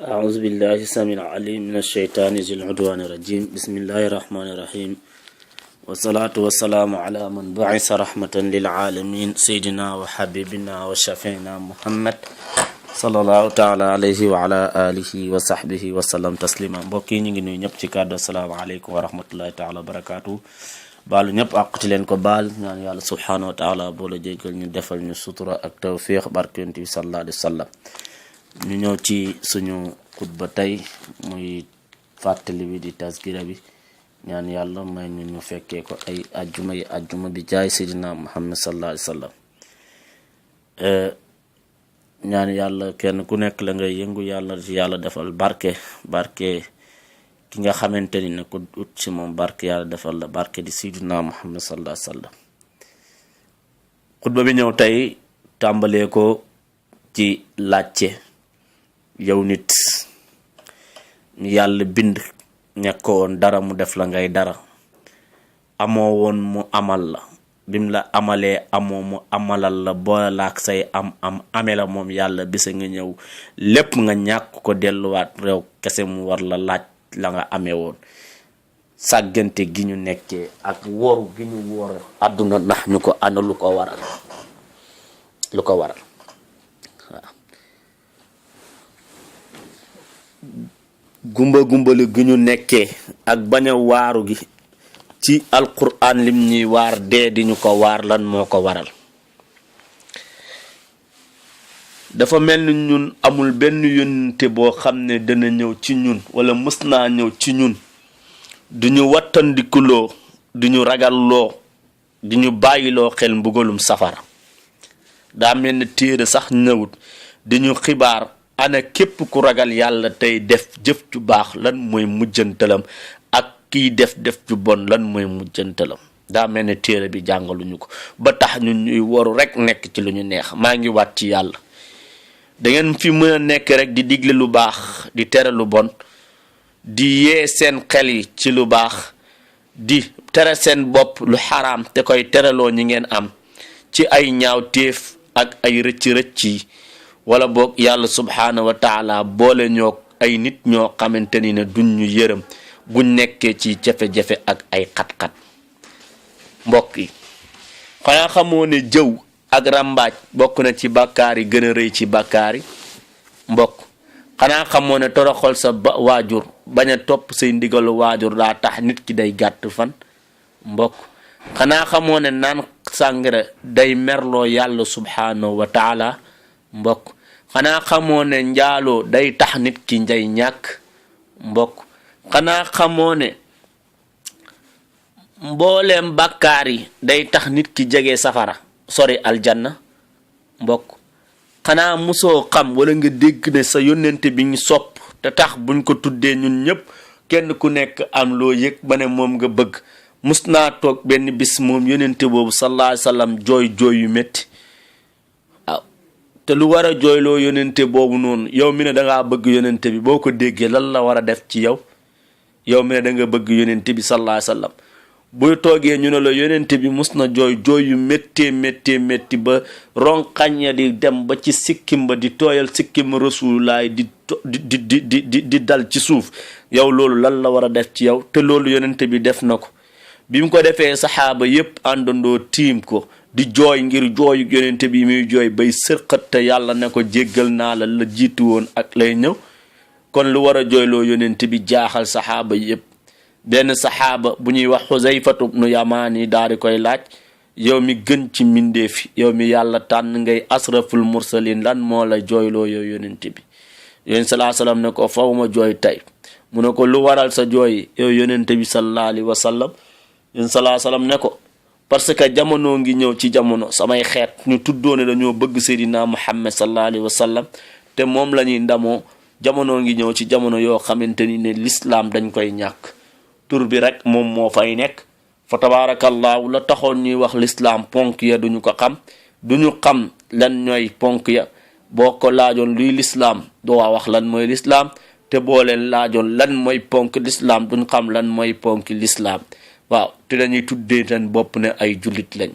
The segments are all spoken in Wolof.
أعوذ بالله السميع العليم من الشيطان ذي العدوان الرجيم بسم الله الرحمن الرحيم والصلاة والسلام على من بعث رحمة للعالمين سيدنا وحبيبنا وشفينا محمد صلى الله تعالى عليه وعلى آله وصحبه وسلم تسليما mbokk yi ñu ngi nuyu ñëpp ci kàddu asalaamaaleykum wa rahmatullahi taala wa barakaatu baalu ñëpp àqati leen ko baal ñaan yàlla subhanahu wa taala boo la jéggal ñu defal ñu sutura ak tawfiq barke Yonent bi sallallahu alayhi wa sallam ñu ñëw ci suñu xutba tey muy fàttali bi di tasgira bi ñaan yàlla may ñu fekkee ko ay ajjuma bi jaay seydina muhammad sallallahu alayhi wa sallam ñaan yàlla kenn ku nekk la ngay yëngu yàlla defal barke ki nga xamante ni ne ko ut ci moom barke yàlla defal la barke di seydina muhammad sallallahu alayhi wa sallam xutba bi ñëw tey tàmbalee ko ci laajte yow nit yàlla bind nekkoo woon dara mu def la ngay dara amoo woon mu amal la bim la amalee amoo mu amalal la boole la ak say am amee la moom yàlla bisa nga ñëw lépp nga ñàkk ko delluwaat réew kese mu war la laaj la nga amee woon sàggante gi ñu nekkee ak woru gi ñu wor àdduna ndax ñu ko ana lu ko waral waaw gumbalu gi ñu nekkee ak bañ a waaru gi ci alquran lim ñuy waar dee di ñu ko waar lan moo ko waral dafa mel ni ñun amul benn yónnte boo xam ne dana ñëw ci ñun wala mës naa ñëw ci ñun du ñu wattandikuloo du ñu ragalloo di ñu bàyyiloo xel mbugalum safara daa mel ni téere sax ñëwut di ñu xibaar ana képp ku ragal yàlla tey def jëf ju baax lan mooy mujjantalam ak kiy def ju bon lan mooy mujjantalam daa mel ne téere bi jàngaluñu ko ba tax ñun ñuy waru rek nekk ci lu ñu neex maa ngi waat ci yàlla da ngeen fi mën a nekk rek di digle lu baax di tere lu bon di yee seen xel yi ci lu baax di tere seen bopp lu xaraam te koy tereloo ñi ngeen am ci ay ñaaw téef ak ay rëcc yi wala boog yàlla subhaanahu wa taala boole ñoo ay nit ñoo xamante ni ne duñ ñu yërëm buñ nekkee ci jafe-jafe ak ay xat-xat mbokk yi xanaa xamoo ne jëw ak rambaaj bokk na ci bàkkaar yi gën a rëy ci bàkkaar yi mbokk xanaa xamoo ne toroxal sa waajur bañ a topp say ndigalu waajur daa tax nit ki day gàtt fan mbokk xanaa xamoo ne naan sàngara day merloo yàlla subhaanahu wa taala mbokk xanaa xamoo ne njaaloo day tax nit ki njay ñàkk mbokk xanaa xamoo ne mbooleem bàkkaar yi day tax nit ki jege safara sori aljanna mbokk xanaa musoo xam wala nga dégg ne sa yónnente bi ñu sopp te tax buñ ko tuddee ñun ñëpp kenn ku nekk am loo yëg ba ne moom nga bëgg mus naa toog benn bis moom yónnente boobu sallallahu alayhi wa sallam jooy yu métti te lu war a jooyloo yónnente boobu noonu yow mi ne dangaa bëgg yónnente bi boo ko déggee lan la war a def ci yow mi ne da nga bëgg yónnente bi sallallahu alayhi wa sallam buy toogee ñu ne la yónnente bi mus na jooy yu métti ba ronqaña di dem ba ci sikkim ba di tooyal sikkim rasulullaay di dal ci suuf yow loolu lan la war a def ci yow te loolu yónnente bi def na ko bi mu ko defee saxaaba yépp àndandoo tiim ko di jooy ngir jooyu yónnente bi muy jooy bay sërqat te yàlla ne ko jéggal naa la jiitu woon ak lay ñëw kon lu war a jooyloo yónnente bi jaaxal saxaaba yépp benn saxaaba bu ñuy wax Xuzayfatu ibnu Yamaan yi daal di koy laaj yow mi gën ci mbindeef yow mi yàlla tànn ngay asraful mursalin lan moo la jooyloo yow yónnente bi yónent salaa salaam ne ko faw ma jooy tey mu ne ko lu waral sa jooy yow yónnente bi sallallahu alayhi wa sallam yónent salaa salaam ne ko parce que jamono ngi ñëw ci jamono samay xeet ñu tuddoone dañoo bëgg seydina muhammad sallallahu alayhi wa sallam te moom la ñuy ndamoo jamono ngi ñëw ci jamono yoo xamante ni ne l'islam dañ koy ñàkk tur bi rek moom moo fay nekk fa tabaarakallaahu la taxoon ñuy wax l'islam ponk ya duñu ko xam duñu xam lan ñooy ponk ya boo ko laajoon luy l'islam doo wax lan mooy l'islam te boo leen laajoon lan mooy ponk l'islam duñ xam lan mooy ponk l'islam waaw te dañuy tuddee seen bopp ne ay jullit lañ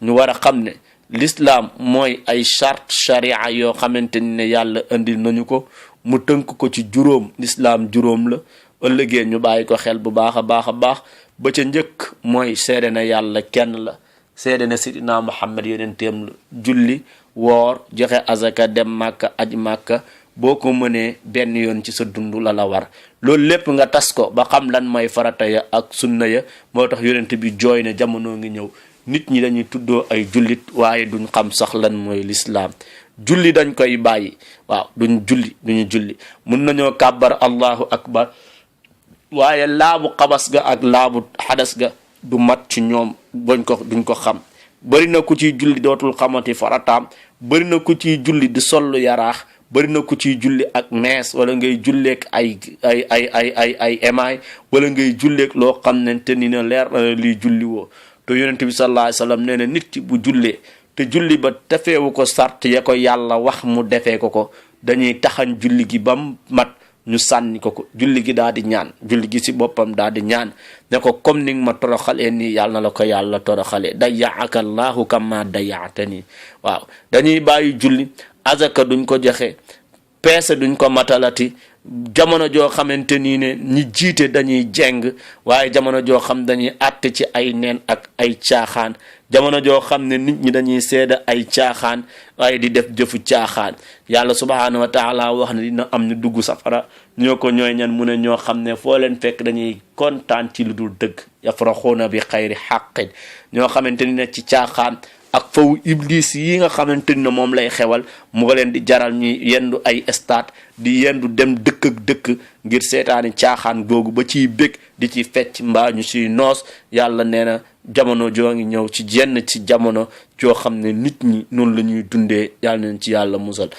ñu war a xam ne l'islam mooy ay charte charia yoo xamante ni ne yàlla indil nañu ko mu tënk ko ci juróom. Lislaam juróom la, ëllëgee ñu bàyyi ko xel bu baax a baax a baax. ba ca njëkk mooy seede na yàlla kenn la, seede na sidina Muhammad yonenteem la, julli, woor, joxe azaka, dem màkka, aj màkka, boo ko mënee benn yoon ci sa dund la war. loolu lépp nga tas ko ba xam lan mooy farata ya ak sunna ya. moo tax yonent bi jooy na jamono ngi ñëw nit ñi dañuy tuddoo ay jullit waaye duñ xam sax lan mooy lislaam. julli dañ koy bàyyi, waaw duñu julli mun nañoo kàbbar allahu akbar waaye laabu xabas ga ak laabu xadas ga du mat ci ñoom, duñ ko xam. bëri na ku ciy julli dootul xamati farataam, bëri na ku ciy julli di sollu yaraax, bëri na ku ciy julli ak mees, wala ngay julleek ay emaay, wala ngay julleek loo xam ne te ni na leer na lii julli woo. te yonent bi sallallahu alayhi wasallam nee na nit ki bu jullee te julli ba defeewu ko sart ya ko yàlla wax mu defee ko dañuy taxañ julli gi ba mu mat, ñu sànni ko julli gi daal di ñaan, julli gi si boppam daal di ñaan ne ko comme ni nga ma toroxalee nii yàlla na la ko yàlla toroxalee, dayaaka allahu kama dayaatani. waaw dañuy bàyyi julli, azaka duñ ko joxe, peese duñ ko matalati. jamono joo xamante nii ne ñi jiite dañuy jeng, waaye jamono joo xam dañuy àtte ci ay neen ak ay caaxaan, jamono joo xam ne nit ñi dañuy seeda ay caaxaan waaye di def jëfu caaxaan. yàlla subhaanahu wa taala wax ne dina am ñu dugg safara, ñooy ñan mu ne ñoo xam ne foo leen fekk dañuy kontaan ci lu dul dëgg, yafraxuuna bi xayri xaqin, ñoo xamante ni ne ci caaxaan ak faw iblis yi nga xamante ni moom lay xewal mu nga leen di jaral ñuy yendu ay stade, di yendu dem dëkk ak dëkk ngir seetaani caaxaan googu ba ciy bég di ci fecc mbaa ñu siy noos. yàlla nee na jamono joo ngi ñëw ci jenn ci jamono joo xam ne nit ñi noonu la ñuy dundee, yàlla neen ci yàlla musal.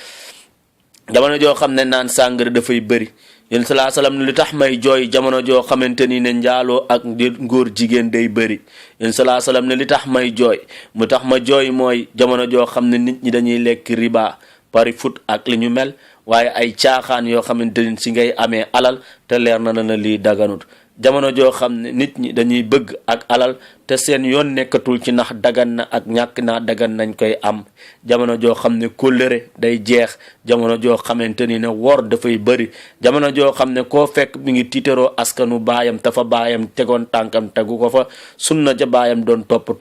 jamono joo xam ne naan sàngara dafay bëri. yéen salaa salaam ne li tax may jooy jamono joo xamante ni ne njaaloo ak ngóor jigéen day bëri. yéen salaa salaam ne li tax may jooy mu tax ma jooy mooy jamono joo xam ne nit ñi dañuy lekk riba, pari foot ak li ñu mel, waaye ay caaxaan yoo xamante ni si ngay amee alal te leer na la lii daganut. jamono joo xam ne nit ñi dañuy bëgg ak alal te seen yoon nekkatul ci ndax dagan na ak ñàkk naa dagan nañ koy am. jamono joo xam ne kóllëre day jeex, jamono joo xamante ni ne wor dafay bëri, jamono joo xam ne koo fekk mi ngi tiitaroo askanu baayam te fa baayam tegoon tànkam tegu ko fa, sunna ja baayam doon topp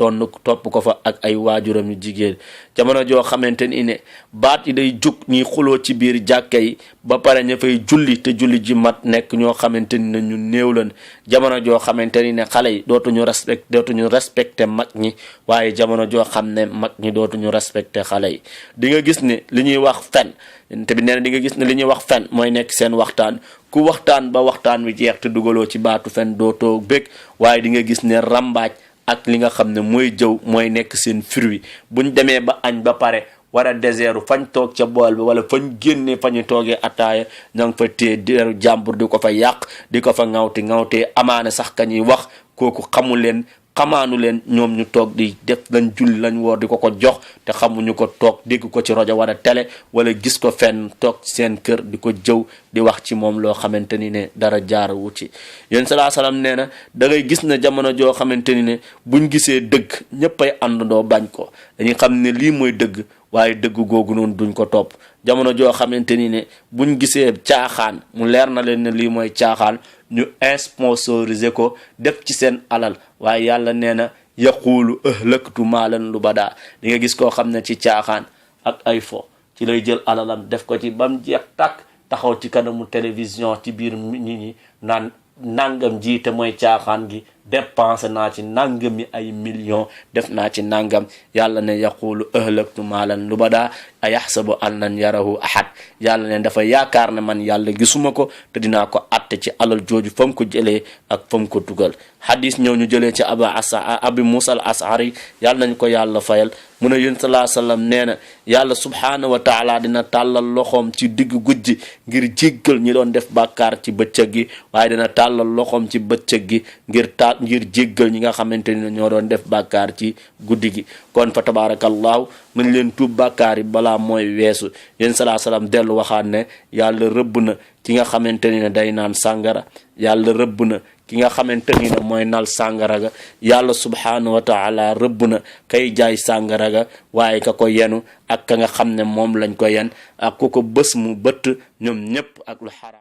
ko fa ak ay waajuram yu jigéen. jamono joo xamante ni ne baat yi day jug ñuy xuloo ci biir jàkka yi ba pare ña fay julli te julli ji mat nekk ñoo xamante ni ne ñu néew lan. jamono joo xamante ni ne xale yi dootuñu respecté mag ñi, waaye jamono joo xam ne mag ñi dootuñu respecté xale yi. di nga gis ne li ñuy wax fen te bi nee na di nga gis ne li ñuy wax fen mooy nekk seen waxtaan. ku waxtaan ba waxtaan wi jeex te dugaloo ci baatu fen dootoo bég, waaye di nga gis ne rambaaj ak li nga xam ne mooy jëw mooy nekk seen fruit. buñ demee ba añ ba pare wara désertu fañ toog ca bool bi wala fañ génnee fañu toogee ataaya ña ngi fa téye deru jàmbur di ko fa yàq, di ko fa ŋawtee amaana sax ka ñuy wax kooku xamu leen, xamaanu leen, ñoom ñu toog di def lañ julli lañ woor di ko jox te xamuñu ko, toog dégg ko ci rajo wala télé wala gis ko fenn toog seen kër di ko jëw di wax ci moom loo xamante ni ne dara jaarawu ci. yéen salaa salaam nee na da ngay gis ne jamono joo xamante ni ne buñ gisee dëgg ñëppay àndandoo bañ ko, dañuy xam ne lii mooy dëgg waaye dëgg googu noonu duñ ko topp. jamono joo xamante ni ne buñ gisee caaxaan mu leer na leen ne lii mooy caaxaan, ñu sponsorisé ko def ci seen alal, waaye yàlla nee na yaquulu ahlaktu maalan lubadaa. di nga gis koo xam ne ci caaxaan ak ay fo ci lay jël alalam def ko ci bam jeex tàkk, taxaw ci kanamu télévision ci biir nit ñi naan nangam ji te mooy caaxaan gi dépensé naa ci nangami ay millions, def naa ci nangam. yàlla ne yaqulu ahlaktu maalan lubadaa ayaxsabu an lan yarahu ahad. yàlla ne dafa yaakaar ne man yàlla gisuma ko te dinaa ko atte ci alal jooju fa mu ko jëlee ak fa mu ko dugal. hadis ñëw ñu jëlee ci abi musa al asari yàlla nañ ko yàlla fayal mu ne yéen salaa sallam nee na yàlla subhaanahu wa taala dina tàllal loxoom ci digg guddi ngir jéggal ñi doon def bàkkaar ci bëccëg gi, waaye dina tàllal loxoom ci bëccëg gi ngir jéggal ñi nga xamante ni ñoo doon def bàkkaar ci guddi gi. kon fa tabarakallahu nañ leen tuub bàkkaar yi balaa mooy weesu. yéen salaa salaam dellu waxaat ne yàlla rëbb na ki nga xamante ni ne day naan sàngara, yàlla rëbb na ki nga xamante ni ne mooy nal sàngara ga yàlla subhaanahu wa taala rëbb na kay jaay sàngara ga waaye ka ko yenu ak ka nga xam ne moom lañ ko yen ak ku ko bës mu bëtt ñoom ñépp ak lu xaraam